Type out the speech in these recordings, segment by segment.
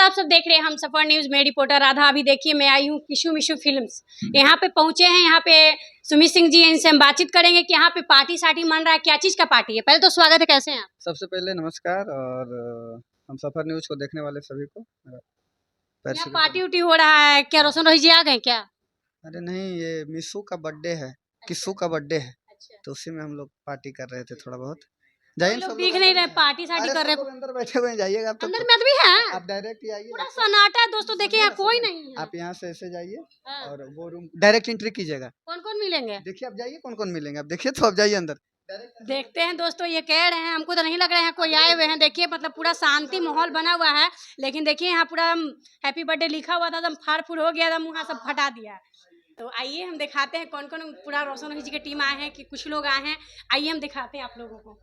आप सब देख रहे हैं हम सफर न्यूज में रिपोर्टर राधा। अभी देखिए मैं आई हूँ किशु मिशु फिल्म्स, यहाँ पे पहुंचे हैं। यहाँ पे सुमित सिंह जी हैं, इनसे हम बातचीत करेंगे कि यहाँ पे पार्टी सार्टी मन रहा है, क्या चीज का पार्टी है। पहले तो स्वागत है, कैसे हैं आप? सबसे पहले नमस्कार और हम सफर न्यूज को देखने वाले सभी को पैर यहाँ छू के पार्टी उटी हो रहा है क्या? रोशन रोही जी आ गए क्या? अरे नहीं, ये मिसू का बर्थडे है, किस्सू का बर्थडे है, अच्छा, तो उसी में हम लोग पार्टी कर रहे थे थोड़ा बहुत। कोई जाइए लोग सब लोग दिख नहीं अंदर रहे, में। पार्टी सार्टी अरे कर सब रहे लोग अंदर बैठे हुए हैं, जाइएगा आप अंदर तो में आदमी है? आप डायरेक्ट ही आइए। पूरा सन्नाटा है दोस्तों, देखिए यहाँ कोई नहीं है। आप यहाँ से ऐसे जाइए हाँ। और वो रूम डायरेक्ट एंट्री कीजिएगा। कौन कौन मिलेंगे? देखिए आप जाइए, कौन कौन मिलेंगे आप देखिए, तो आप जाइए अंदर। देखते हैं दोस्तों, ये कह रहे हैं, हमको तो नहीं लग रहा है कोई आए हुए हैं। देखिए मतलब पूरा शांति माहौल बना हुआ है, लेकिन देखिए यहाँ पूरा हैप्पी बर्थडे लिखा हुआ था, एकदम फाड़ फूड़ हो गया, एकदम वहाँ सब फटा दिया। तो आइए हम दिखाते हैं कौन कौन पूरा रोशन रोही जी की टीम आए हैं कि कुछ लोग आए हैं। आइए हम दिखाते हैं आप लोगों को।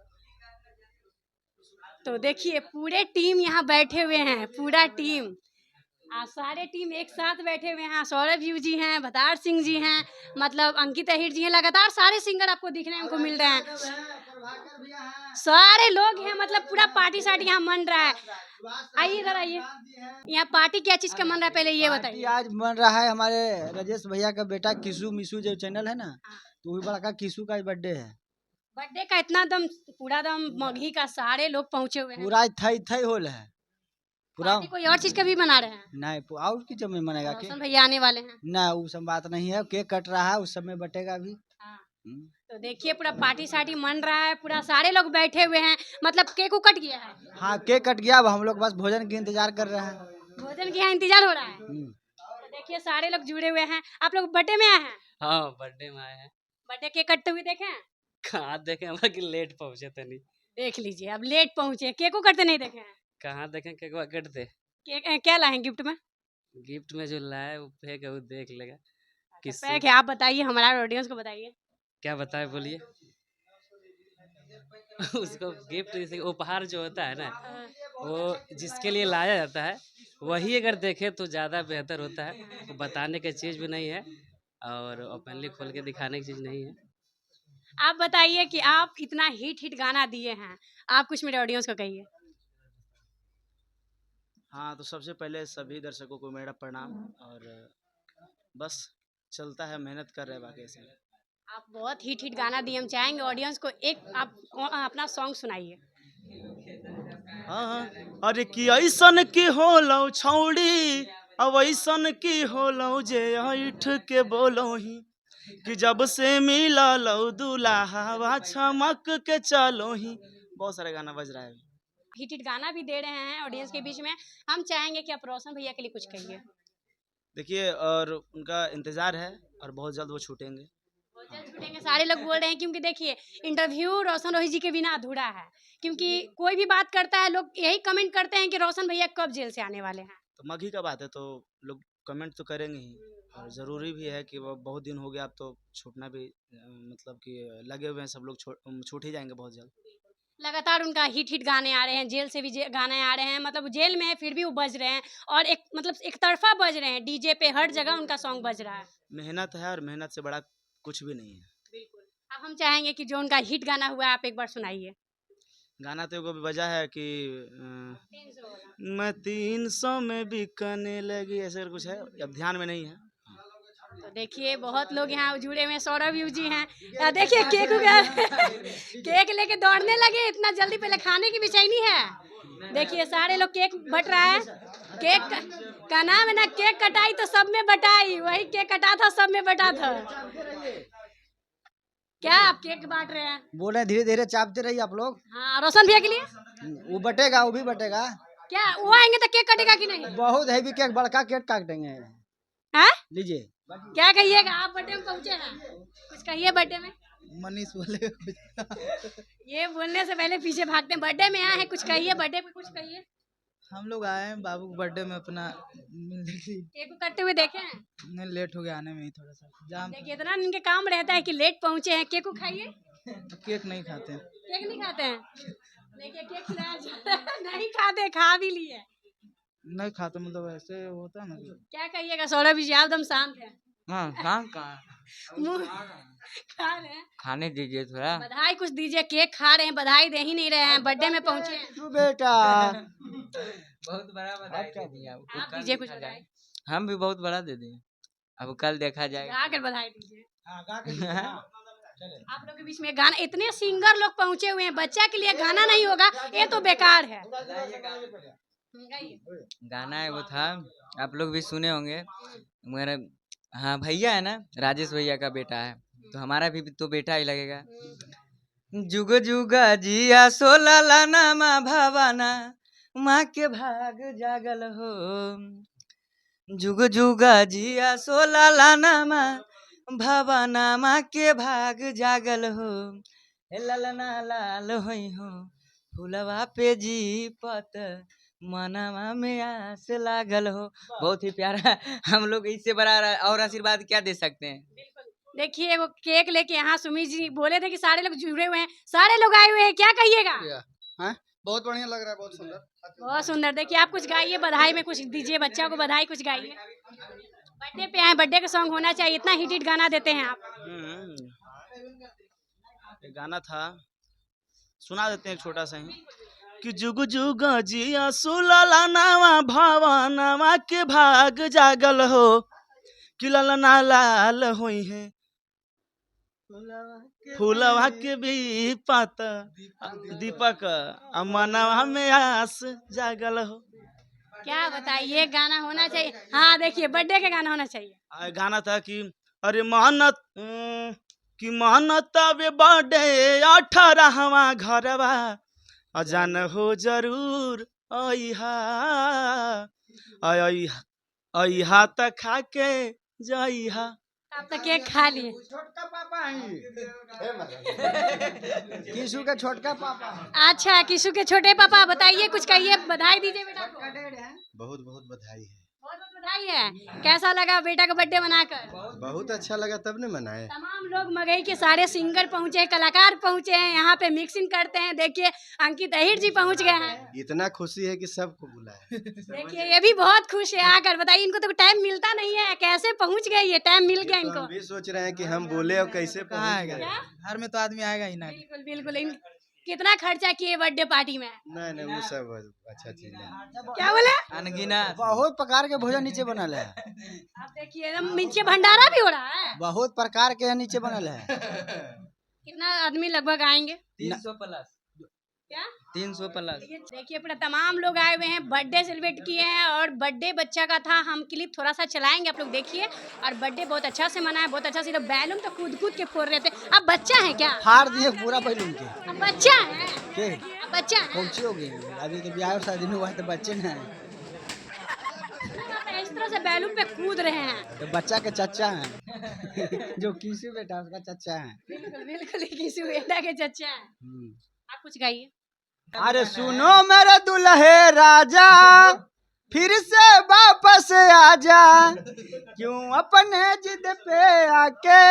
तो देखिए पूरे टीम यहाँ बैठे हुए हैं, पूरा टीम, सारे टीम एक साथ बैठे हुए हैं। सौरभ यू जी हैं, भतार सिंह जी हैं, मतलब अंकित अहिर जी हैं। लगातार सारे सिंगर आपको दिखने को मिल रहे हैं, सारे लोग हैं, मतलब पूरा पार्टी सार्टी यहाँ मन रहा है। आइए इधर आइए, यहाँ पार्टी क्या चीज का मन रहा है पहले ये बताइए। आज बन रहा है हमारे राजेश भैया का बेटा किशु मिशु जो चैनल है ना, तो वही बड़ा का किशु का बर्थडे है। बर्थडे का इतना दम, पूरा दम मगही का सारे लोग पहुंचे हुए हैं। पूरा थई थई होल है पूरा। पार्टी कोई और चीज का भी मना रहे हैं? नहीं और की जब मनेगा के रोशन भैया आने वाले हैं। ना, वो सब बात नहीं है। केक कट रहा है, उस समय बटेगा भी। हाँ। तो देखिए पूरा पार्टी सार्टी मन रहा है, पूरा सारे लोग बैठे हुए हैं, मतलब केक कट गया है। हाँ केक कट गया, अब हम लोग बस भोजन की इंतजार कर रहे हैं। भोजन के यहाँ इंतजार हो रहा है। तो देखिए सारे लोग जुड़े हुए हैं। आप लोग बर्थडे में आए हैं? हाँ बर्थडे में आए हैं। बर्थडे केक कटते हुए देखे हैं? कहाँ देखे, हमरा कि लेट पहुँचे तनी। देख लीजिए, अब लेट पहुंचे, केक को कटते नहीं देखे हैं। कहाँ देखें केक कटते। केक क्या लाए गिफ्ट में? गिफ्ट में जो लाए वो फेंक है, वो देख लेगा। किस पैक है, आप बताइए, हमारा ऑडियंस को बताइए। क्या बताए बोलिए। उसको गिफ्ट जैसे उपहार जो होता है ना, वो जिसके लिए लाया जाता है वही अगर देखे तो ज़्यादा बेहतर होता है। वो बताने की चीज़ भी नहीं है और ओपनली खोल के दिखाने की चीज़ नहीं है। आप बताइए कि आप इतना हिट गाना दिए हैं, आप कुछ मेरे ऑडियंस को कहिए। हाँ तो सबसे पहले सभी दर्शकों को मेरा प्रणाम, और बस चलता है, मेहनत कर रहे हैं बाकी ऐसे। आप बहुत हिट गाना दिए, हम चाहेंगे ऑडियंस को एक आप अपना सॉन्ग सुनाइए। हाँ हाँ, अरे कि ऐसन की होलौ छौड़ी, अब ऐसन की होलौ जे ऐठ के बोलौ ही, कि जब से मिला लौ दुल्हा छमक के चलो ही। बहुत सारे गाना बज रहा है। हिट गाना भी दे रहे हैं ऑडियंस के बीच में, हम चाहेंगे कि आप रोशन भैया के लिए कुछ कहिए। देखिए, और उनका इंतजार है और बहुत जल्द वो छूटेंगे। बहुत जल्द छूटेंगे, सारे लोग बोल रहे हैं, क्योंकि देखिए इंटरव्यू रोशन रोही जी के बिना अधूरा है। क्योंकि कोई भी बात करता है, लोग यही कमेंट करते हैं कि रोशन भैया कब जेल से आने वाले हैं। तो मघी का बात है तो लोग कमेंट तो करेंगे ही, और ज़रूरी भी है कि वो बहुत दिन हो गया, अब तो छूटना भी मतलब कि लगे हुए हैं सब लोग, छूट ही जाएंगे बहुत जल्द। लगातार उनका हिट गाने आ रहे हैं, जेल से भी गाने आ रहे हैं, मतलब जेल में है फिर भी वो बज रहे हैं, और एक मतलब एक तरफा बज रहे हैं, डीजे पे हर जगह उनका सॉन्ग बज रहा है। मेहनत है और मेहनत से बड़ा कुछ भी नहीं है। बिल्कुल। अब हम चाहेंगे कि जो उनका हिट गाना हुआ है आप एक बार सुनाइए। गाना तो एगो भी बजा है कि 300 वाला। मैं 300 में बिकने लगी, ऐसे कुछ है, अब ध्यान में नहीं है। तो देखिए बहुत लोग यहाँ जुड़े हुए हैं, सौरभ यू जी हैं, देखिए केक केक लेके दौड़ने लगे, इतना जल्दी, पहले खाने की बेचैनी है। देखिए सारे लोग केक बट रहा है, केक का नाम है ना, केक कटाई तो सब में बटाई, वही केक कटा था सब में बटा था। क्या आप केक बांट रहे हैं? बोल रहे धीरे धीरे चापते रहिए आप लोग। हाँ, रोशन भैया के लिए वो बटेगा, वो भी बटेगा। क्या वो आएंगे तो केक कटेगा कि नहीं? बहुत हैवी केक, बड़का केक काटेंगे। हाँ, लीजिए। क्या कहिएगा, आप बर्थडे में पहुंचे हैं, कुछ कहिए बर्थडे में। मनीष बोले ये बोलने से पहले पीछे भागते हैं, बर्थडे में आए हैं, कुछ कहिए, बर्थडे पे कुछ कहिए। हम लोग आए हैं बाबू के बर्थडे में अपना मिलने के लिए। केक को कटते हुए देखे हैं? नहीं, लेट हो गया आने में ही थोड़ा सा जाम। देखिए इतना इनके काम रहता है कि लेट पहुंचे हैं। केक को खाइए। केक नहीं खाते हैं। केक नहीं खाते हैं? देखिए केक खिलाया जा रहा है, नहीं खाते, खा भी लिए। नहीं खाते मतलब ऐसे होता है ना। क्या कहिएगा सौरभ जी, आप एकदम शांत हैं। हाँ कहाँ कहाँ मुंह खा रहे हैं। खाने दीजिए थोड़ा। बधाई कुछ दीजिए, केक खा रहे हैं, बधाई दे ही नहीं रहे हैं, बर्थडे में पहुंचे हैं। तू बेटा बहुत बड़ा बधाई दे दिया। वो आप कल दीजिए कुछ देखा बधाई, जाए। हम भी बहुत बड़ा दे दिए, अब कल देखा जाएगा। गा कर बधाई दीजिए। आप लोग के बीच में गाना, इतने सिंगर लोग पहुंचे हुए हैं, बच्चा के लिए गाना नहीं होगा ये तो बेकार है। गाइए। गाना है वो था, आप लोग भी सुने होंगे। मेरा हाँ भैया है ना, राजेश भैया का बेटा है, तो हमारा भी तो बेटा ही लगेगा। जुग जुगा जिया सोला लाना माँ भवाना, माँ के भाग जागल हो। जुग जुगा जिया सोला लाना माँ भवाना, माँ के भाग जागल हो। हे ललना लाल होई हो, फुलवा पे जी पत, मनवा में आस लागल हो। बहुत ही प्यारा। हम लोग इससे बड़ा और आशीर्वाद क्या दे सकते हैं। देखिए वो केक लेके यहाँ सुमित जी बोले थे कि सारे लोग जुड़े हुए हैं, सारे लोग आए हुए हैं, क्या कहिएगा? हाँ बहुत बढ़िया लग रहा है, बहुत सुंदर। बहुत सुंदर। देखिए आप कुछ गाइए, बधाई में कुछ दीजिए, बच्चा को बधाई कुछ गाइए। बर्थडे पे आए, बर्थडे का सॉन्ग होना चाहिए, इतना हिट हिट गाना देते हैं आप। एक गाना था, सुना देते हैं एक छोटा सा ही। कि जुग जुग जिया सुलला नावा भवानावा के भाग जागल हो, कि ललना लाल होई है फूलवा के भी पाता दीपक, मनवा में आस जागल हो। क्या बताइए, गाना होना चाहिए। हाँ देखिए बर्थडे का गाना होना चाहिए। गाना था कि अरे मेहनत कि मेहनत वे बर्थडे 18वां घरवा, अजान हो जरूर अइहा, अइहा त खा के जइहा। आप तो केक खा लिए। छोटका पापा किशु का छोटका पापा। अच्छा किशु के छोटे पापा, बताइए कुछ कहिए, बधाई दीजिए बेटा को। बहुत बहुत बधाई है। बहुत बहुत बधाई है। कैसा लगा बेटा का बर्थडे मनाकर? बहुत अच्छा लगा, तब ने मनाए। तमाम लोग मगई के सारे सिंगर पहुंचे हैं, कलाकार पहुंचे हैं, यहाँ पे मिक्सिंग करते हैं। देखिए अंकित अहिर जी पहुंच गए हैं। इतना खुशी है कि सबको बुलाए। देखिए ये भी बहुत खुश है आकर। बताइए इनको तो टाइम मिलता नहीं है, कैसे पहुंच गए, ये टाइम मिल गया तो इनको। हम भी सोच रहे हैं कि हम बोले और कैसे पहुंच गए। क्या? घर में तो आदमी आएगा ही ना। बिल्कुल बिल्कुल। कितना खर्चा किए बर्थडे पार्टी में? नहीं नहीं, वो सब अच्छा चीज है। क्या बोले? अनगिना बहुत प्रकार के भोजन नीचे बनल है, आप देखिए एकदम नीचे भंडारा भी हो रहा है। बहुत प्रकार के नीचे बनल है। कितना आदमी लगभग आएंगे? 300 प्लस। क्या? 300 प्लस। देखिए पूरा तमाम लोग आए हुए हैं, बर्थडे सेलिब्रेट किए हैं और बर्थडे बच्चा का था। हम क्लिप थोड़ा सा चलाएंगे, आप लोग देखिए। और बर्थडे बहुत अच्छा से मना है, बहुत अच्छा से। बैलून तो कूद कूद के फोड़ रहे थे। अब बच्चा है क्या? फाड़ दिए पूरा बैलून के। अब बच्चा है के अब बच्चा है। पहुंची होगी, अभी तो ब्याह और शादी में हुआ है तो बच्चे न हैं, इस तरह से बैलून पे कूद रहे हैं। तो बच्चा के चच्चा हैं। जो किसी बेटा उसका चच्चा है। बिल्कुल बिल्कुल किसी बेटा के चच्चा है। आप कुछ गाइए। अरे सुनो मेरे दुल्हे राजा, फिर से वापस आजा, क्यों अपने जिद पे आके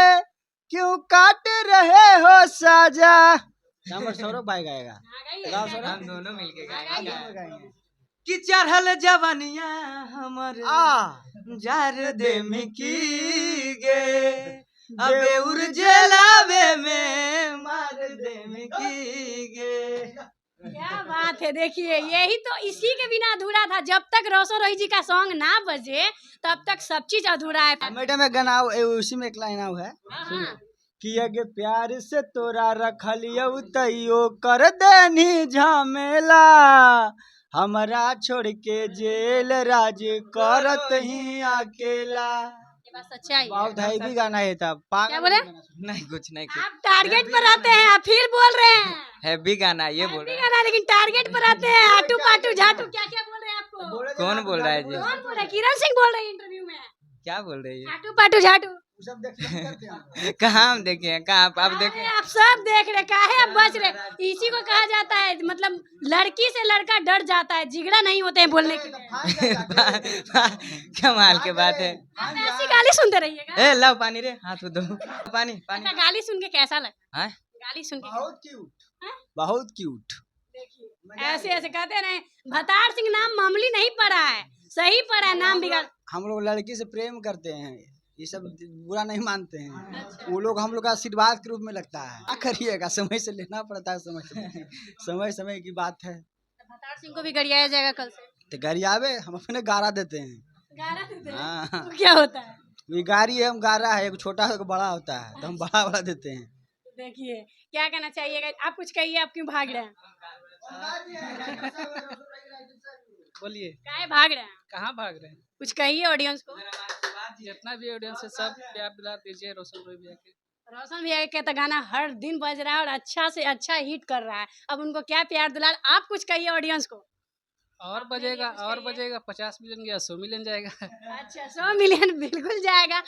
क्यों काट रहे हो साजा। सौरभ भाई गाएगा। गाओ सौरभ। हम दोनों मिलके गाएंगे। गाएंगे। कि चढ़ल जवनिया हमर जार दे में की गे, अबे उर्जलावे में मार दे में की गे। क्या बात है। देखिए यही तो, इसी के बिना अधूरा था। जब तक रोशन रोही जी का सॉन्ग ना बजे तब तक सब चीज अधूरा है। मैडम में गाना उसी में एक लाइन आऊ है कि अगे प्यार से तोरा रखलियो तैयो कर देनी झमेला, हमरा छोड़ के जेल राज करत ही अकेला। ये बात सच्चाई है। बहुत हैवी गाना है था। क्या बोले? नहीं कुछ नहीं कुछ। आप टारगेट पर रहते हैं, आप फिर बोल रहे हैं। हैवी गाना ये बोल हैप्पी रहा गाना, लेकिन टारगेट पर रहते हैं। आटू पाटू झाटू क्या क्या बोल रहे हैं आपको? है। कौन बोल रहा है जी? कौन बोल रहा है? किरण सिंह बोल रहे हैं इंटरव्यू में। क्या बोल रही है? आटू पाटू झाटू कहाँ हम देखे हैं? कहाँ आप देखे? अरे आप सब देख रहे, काहे आप बच रहे? इसी को कहा जाता है, मतलब लड़की से लड़का डर जाता है, जिगरा नहीं होते हैं बोलने के लिए। कमाल के बात है। आप ऐसी गाली सुनते रहिएगा। ए लाओ पानी रे, हाथ दो। पानी पानी। अच्छा गाली सुन के कैसा लगा? हाँ? गाली सुन के बहुत क्यूट, हाँ? बहुत क्यूट। देखिए ऐसे ऐसे कहते नहीं, भतार सिंह नाम मामूली नहीं पड़ा है, सही पड़ा है नाम बिगड़। हम लोग लड़की से प्रेम करते हैं, ये सब बुरा नहीं मानते हैं। वो लोग हम लोग का आशीर्वाद के रूप में लगता है। क्या करिएगा, समय से लेना पड़ता है, समय समय की बात है। भतार सिंह को भी गरियाया जाएगा कल से। तो गरियावे, हम अपने गारा देते हैं। गारा देते हैं? हाँ, वो क्या होता है? ये गारी है, हम गारा है, एक छोटा एक बड़ा होता है, तो हम बड़ा बड़ा देते हैं। देखिए क्या कहना चाहिएगा, आप कुछ कहिए, आप क्यों भाग रहे हैं? बोलिए, काहे भाग रहे हैं? कहाँ भाग रहे हैं? कुछ कहिए ऑडियंस को। जितना भी ऑडियंस है सब प्यार दुलार दीजिए रोशन भाई भैया के। रोशन भैया का तो गाना हर दिन बज रहा है और अच्छा से अच्छा हिट कर रहा है, अब उनको क्या प्यार दुलार, आप कुछ कहिए ऑडियंस को। और बजेगा 50 मिलियन गया 100 मिलियन जाएगा। अच्छा 100 मिलियन बिल्कुल जाएगा।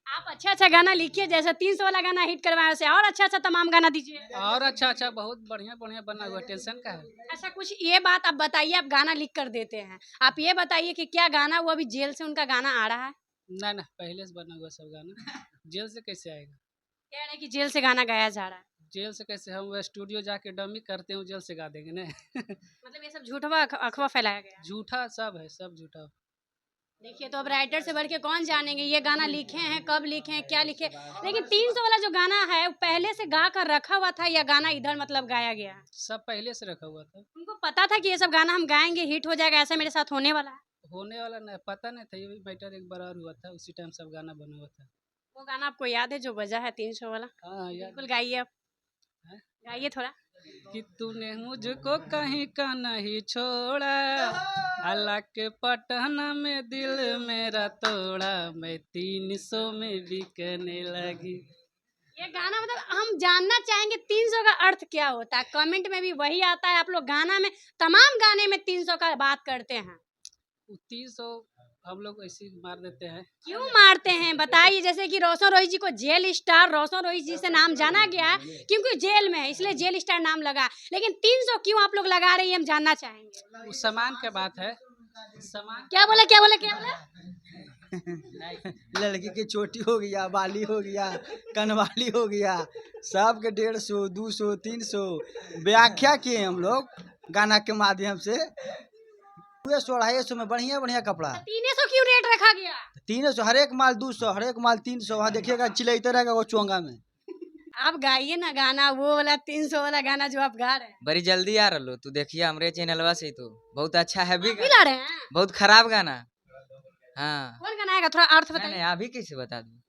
आप अच्छा अच्छा गाना लिखिए, जैसे 300 वाला गाना हिट करवाए वैसे और अच्छा अच्छा तमाम गाना दीजिए। और अच्छा बहुत बढ़िया बढ़िया बना हुआ, टेंशन का है। अच्छा कुछ ये बात आप बताइए, आप गाना लिख कर देते हैं, आप ये बताइए कि क्या गाना वो अभी जेल से उनका गाना आ रहा है? ना पहले से बना हुआ सब गाना, जेल से कैसे आएगा? कह रहे हैं कि जेल से गाना गाया जा रहा है। जेल से कैसे, हम स्टूडियो जाके डमी करते हैं, जेल से गा देंगे ना। मतलब ये सब झूठवा अफवाह फैलाया गया है। झूठा सब है, सब झूठा। देखिए तो अब राइटर से बढ़ के कौन जानेंगे ये गाना लिखे हैं, कब लिखे हैं, क्या लिखे, लेकिन 300 वाला जो गाना है वो पहले से गा कर रखा हुआ था या गाना इधर मतलब गाया गया है? सब पहले से रखा हुआ था। उनको पता था कि ये सब गाना हम गाएंगे हिट हो जाएगा, ऐसा मेरे साथ होने वाला है? होने वाला नहीं, पता नहीं था, ये भी मैटर एक बार और हुआ था, उसी टाइम सब गाना बना हुआ था। वो गाना आपको याद है जो बजा है 300 वाला? हाँ यार, बिल्कुल गाइए आप, गाइए थोड़ा। कि तूने मुझको कहीं का नहीं छोड़ा, अल्लाह के पटना में दिल मेरा तोड़ा, मैं 300 में बिकने लगी। ये गाना मतलब हम जानना चाहेंगे 300 का अर्थ क्या होता है, कमेंट में भी वही आता है, आप लोग गाना में तमाम गाने में 300 का बात करते हैं, 300 हम लोग ऐसे ही मार देते हैं। क्यों मारते हैं बताइए? जैसे कि रोशन रोहित जी को जेल स्टार रोशन रोहित जी से नाम जाना गया है क्योंकि जेल में है, इसलिए जेल स्टार नाम लगा, लेकिन 300 क्यों आप लोग लगा रहे हैं हम जानना चाहेंगे। वो सामान का बात है, सामान। क्या बोला क्या बोला क्या बोला? लड़की की चोटी हो गया, बाली हो गया, कनवाली हो गया, सब के 150, 200, 300 व्याख्या किए हम लोग गाना के माध्यम से। 250 में बढ़िया बढ़िया कपड़ा, 300 क्यों रेट रखा गया? 300, हर एक माल 200, हर एक माल 300। वहाँ देखिएगा चिल्लाते रहेगा वो चोंगा में। आप गाइए ना गाना, वो वाला 300 वाला गाना जो आप गा रहे हैं। बड़ी जल्दी आ रहा तू, देखिए हमरे चैनलवा से तो बहुत अच्छा है भी, ला रहे हैं बहुत खराब गाना। हाँ कौन गाना आएगा, थोड़ा अर्थ नहीं बताइए। अभी कैसे बता दूं,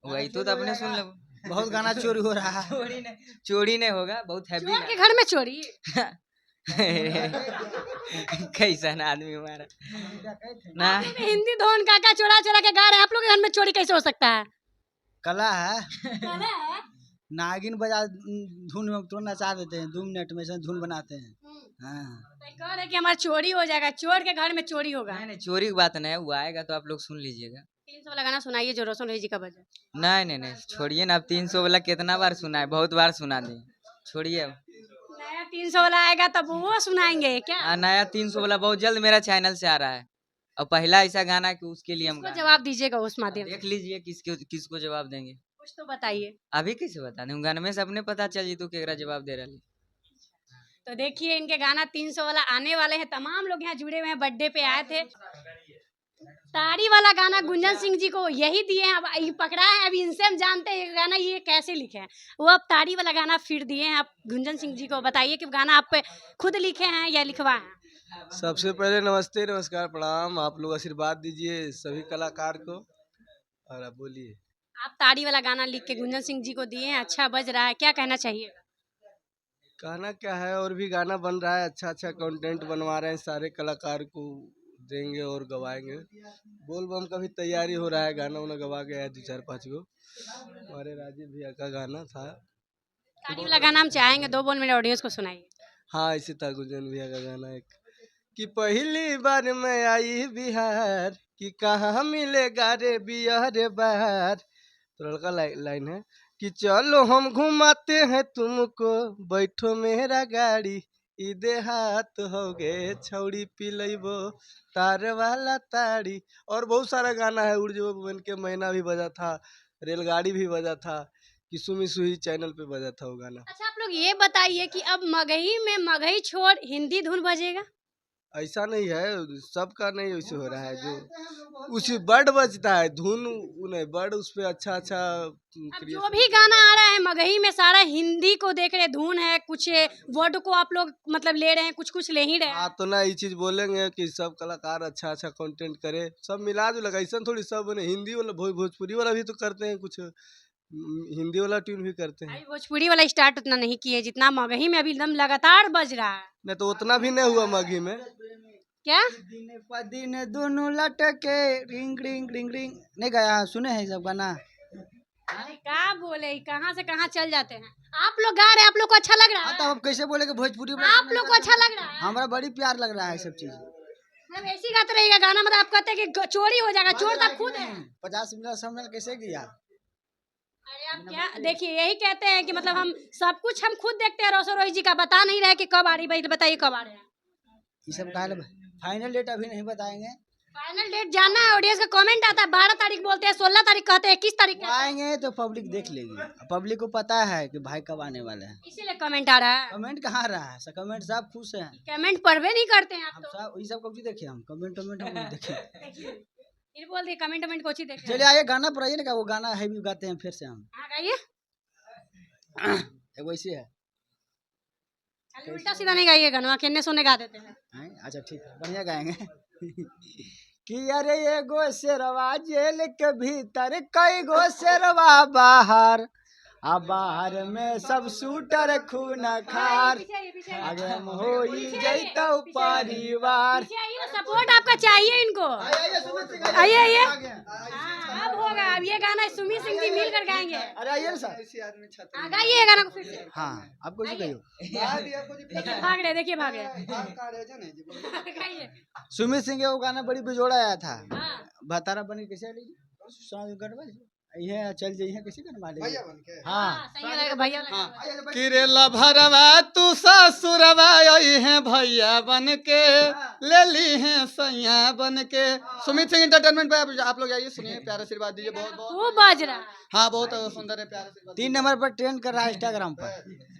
वही तो अपने सुन लो। बहुत गाना चोरी हो रहा है। चोरी नहीं होगा, बहुत हैवी चोर के घर में चोरी? कैसा ना आदमी हमारा ना। हिंदी धोन काका चोरा चोरा के गा रहे हैं, आप लोग के घर में चोरी कैसे हो सकता है? कला है, गाना है? नागिन बजा धुन में तुरंत नचा देते हैं, 2 मिनट में से धुन बनाते हैं। हाँ, तो कह रहे कि हमारा चोरी हो जाएगा, चोर के घर में चोरी होगा। नहीं चोरी की बात नहीं है, वो आएगा तो आप लोग सुन लीजिएगा। 300 वाला गाना सुनाइए जो रोशन रोहित जी का बजा। नहीं छोड़िए ना, अब 300 वाला कितना बार सुना है, बहुत बार सुना दी, छोड़िए अब। नया 300 वाला आएगा तब वो सुनाएंगे क्या? नया 300 वाला बहुत जल्द मेरा चैनल से आ रहा है, और पहला ऐसा गाना है कि उसके लिए हम उसको जवाब दीजिएगा उस माध्यम से। देख लीजिए किसको जवाब देंगे। कुछ तो बताइए। अभी कैसे बता दूं, गाने में से अपने पता चल जी तू केकरा जवाब दे रही। तो देखिए इनके गाना 300 वाला आने वाले हैं, तमाम लोग यहाँ जुड़े हुए हैं, बर्थडे पे आए थे। ताड़ी वाला गाना गुंजन सिंह जी को यही दिए हैं, अब ये पकड़ा है, अभी इनसे हम जानते हैं ये गाना ये कैसे लिखे हैं। वो अब ताड़ी वाला गाना फिर दिए हैं आप गुंजन सिंह जी को, बताइए कि गाना आप खुद लिखे हैं या लिखवा है? सबसे पहले नमस्ते नमस्कार प्रणाम, आप लोग आशीर्वाद दीजिए सभी कलाकार को। और आप बोलिए। आप ताड़ी वाला गाना लिख के गुंजन सिंह जी को दिए हैं, अच्छा बज रहा है, क्या कहना चाहिए? कहना क्या है, और भी गाना बन रहा है, अच्छा कंटेंट बनवा रहे हैं, सारे कलाकार को देंगे और गवाएंगे। बोल बम का भी तैयारी हो रहा है, गाना उन्हें गवा के आया 2-4-5 गो। हमारे राजीव भैया का गाना था। ताड़ी वाला गाना हम चाहेंगे 2 बोल मेरे ऑडियंस को सुनाइए। हाँ ऐसे था गुंजन भैया का गाना एक, कि पहली बार मैं आई बिहार, कि कहाँ मिलेगा रे बिहार बार। तो लड़का लाइन है कि चलो हम घुमाते हैं तुमको, बैठो मेरा गाड़ी, ईदे हाथ हो गए छौड़ी पिलैबो तार वाला ताड़ी। और बहुत सारा गाना है, उड़ जो बन के मैना भी बजा था, रेलगाड़ी भी बजा था, कि सुमी सुही चैनल पे बजा था वो गाना। अच्छा आप लोग ये बताइए कि अब मगही में मगही छोड़ हिंदी धुन बजेगा? ऐसा नहीं है, सबका नहीं वैसे हो रहा है। जो उसी वर्ड बजता है, धुन नहीं वर्ड उस पे अच्छा अच्छा अब जो भी गाना आ रहा है मगही में सारा हिंदी को देख रहे, धुन है, कुछ वर्ड को आप लोग मतलब ले रहे हैं, कुछ कुछ ले ही रहे हैं। हाँ तो ना ये चीज बोलेंगे कि सब कलाकार अच्छा अच्छा कंटेंट करे, सब मिला जुला के, ऐसा थोड़ी सब नहीं, हिंदी वाला भोजपुरी वाला भी तो करते हैं कुछ, हिंदी वाला ट्यून भी करते हैं। अभी भोजपुरी वाला स्टार्ट उतना नहीं किए जितना मगही में अभी एकदम लगातार बज रहा है। नहीं तो उतना भी नहीं हुआ मघी में। क्या दिन प दिन दोनों लटके रिंग रिंग रिंग रिंग, नहीं गया सुने हैं सब गाना। अरे क्या बोले, कहाँ से कहाँ चल जाते हैं। आप लोग गा रहे हैं, आप लोग को अच्छा लग रहा हाँ है? तो अब कैसे बोले कि भोजपुरी में आप लोग को अच्छा लग रहा है? हमारा बड़ी प्यार लग रहा है सब चीज। मतलब ऐसे ही गाते रहेगा गाना, मतलब आप कहते हैं कि चोरी हो जाएगा, चोर तो आप खुद है। 50 मिनट 100 मिनट कैसे गया। अरे आप क्या देखिए, यही कहते हैं कि मतलब हम सब कुछ हम खुद देखते हैं, रोशो रोहित जी का बता नहीं रहे कि कब आ रही, भाई बताइए कब आ रहे हैं। ये सब कहा फाइनल डेट अभी नहीं बताएंगे, फाइनल डेट जानना है, ऑडियंस का कमेंट आता है 12 तारीख बोलते हैं, 16 तारीख कहते हैं, 21 तारीख कहते हैं। आएंगे तो पब्लिक देख लेगी, पब्लिक को पता है कि भाई कब आने वाले हैं। इसीलिए कमेंट आ रहा है। कमेंट कहाँ रहा है, सब कमेंट सब खुश हैं। कमेंट पढ़वे नहीं करते हैं आप हम तो। सब ये सब कब देखे, हम कमेंट हम नहीं देखे। फिर बोल दिए कमेंट कोची देखे। चलिए आइए गाना पर आइए ना, वो गाना है भी गाते हैं फिर से हम। हाँ गाइए, वैसे है खाली उल्टा सीधा नहीं गाइए गाना, खेलने सोने गा देते हैं। अच्छा ठीक है, बढ़िया गाएंगे। कि अरे ये गो शेरवा जेल के भीतर, कई गो शेरवा बाहर, आ बाहर में सब शूटर खून खार, आगे हम हो जैतो परिवार। सपोर्ट आपका चाहिए इनको। आइए आइए, हाँ, अब होगा। अब ये गाना सुमित सिंह जी मिलकर गाएंगे। अरे आइए ना सर। हाँ, गाइए ये गाना को फिर से। हाँ आपको जी कहियो। देखिए भाग रहे, देखिए भाग रहे। गाइए। सुमित सिंह के वो गाना बड़ी बेजोड़ा आया था, हाँ। भतारा बनी कैसे ये चल जाइए कैसे करवा भैया बन के। हाँ सही लगा भैया लगा। किरेला भरवा तू ससुरवा आई है भैया बन के, ले ली है सैया बन के। सुमित सिंह एंटरटेनमेंट पे आप लोग आइए, सुनिए, प्यारा आशीर्वाद दीजिए। बहुत बहुत खूब बाज रहा है। हाँ बहुत सुंदर है, प्यारा आशीर्वाद। 3 नंबर पर ट्रेंड कर रहा है इंस्टाग्राम पर।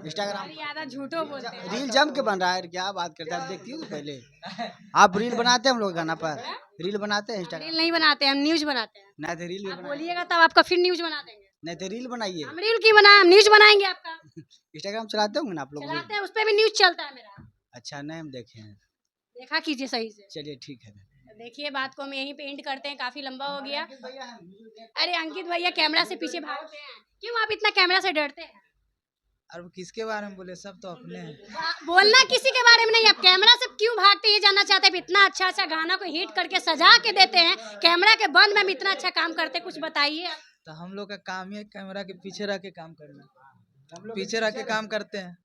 इंस्टाग्राम अरे ज्यादा झूठो बोलते हैं। रील जम के बन रहा है, क्या बात करते हैं, आप देखती हो पहले। आप रील बनाते हैं हम लोग गाना पर, रील बनाते हैं इंस्टाग्राम। रील नहीं बनाते, हम न्यूज बनाते हैं। नहीं तो रील भी आप बनाइए, बोलिएगा तब आपका फिर न्यूज बना देंगे। नहीं तो रील बनाइए। हम रील की बना, हम न्यूज बनाएंगे आपका। इंस्टाग्राम चलाते होंगे ना आप लोग भी? चलाते हैं, उस पे भी न्यूज चलता है मेरा। अच्छा नहीं हम देखे हैं। देखा कीजिए सही से। चलिए ठीक है। देखिए बात को हम यहीं पे एंड करते हैं, काफी लंबा हो गया। अरे अंकित भैया कैमरा से पीछे भागते हैं, क्यों आप इतना कैमरा से डरते हैं? अब किसके बारे में बोले, सब तो अपने हैं। बोलना किसी के बारे में नहीं, आप कैमरा से क्यों भागते हैं ये जानना चाहते हैं। इतना अच्छा अच्छा गाना को हिट करके सजा के देते हैं, कैमरा के बंद में हम इतना अच्छा काम करते हैं, कुछ बताइए। तो हम लोग का काम ही है कैमरा के पीछे रह के काम करना, पीछे रह के काम करते हैं।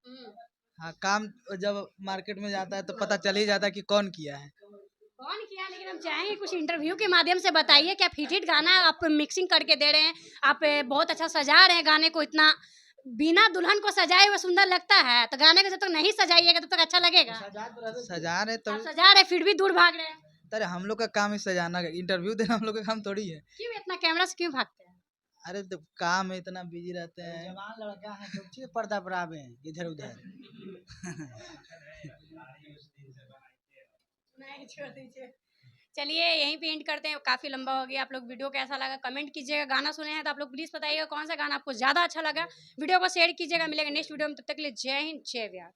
हाँ, काम जब मार्केट में जाता है तो पता चल ही जाता है कि कौन किया है। कौन किया, लेकिन हम चाहेंगे कुछ इंटरव्यू के माध्यम से बताइए कि आप हिट गाना आप मिक्सिंग करके दे रहे हैं, आप बहुत अच्छा सजा रहे हैं गाने को। इतना बिना दुल्हन को सजाए हुए सुंदर लगता है, तो गाने को जब तक नहीं सजाइएगा तब तक अच्छा लगेगा। सजा रहे तो आप सजा रहे फिर भी दूर भाग रहे हैं, अरे हम लोग का काम ही सजाना, इंटरव्यू देना हम लोग का काम थोड़ी है। क्यों इतना कैमरा से क्यों भागते हैं? अरे तो काम में इतना बिजी रहते हैं। जवान लड़का है तो चाहिए पर्दा पर आवे इधर उधर। नहीं, छोड़ दीजिए। चलिए यहीं पे एंड करते हैं, काफी लंबा हो गया। आप लोग वीडियो कैसा लगा कमेंट कीजिएगा। गाना सुने हैं तो आप लोग प्लीज बताइएगा कौन सा गाना आपको ज्यादा अच्छा लगा। वीडियो को शेयर कीजिएगा। मिलेगा नेक्स्ट वीडियो में, तब तक के लिए जय हिंद जय बिहार।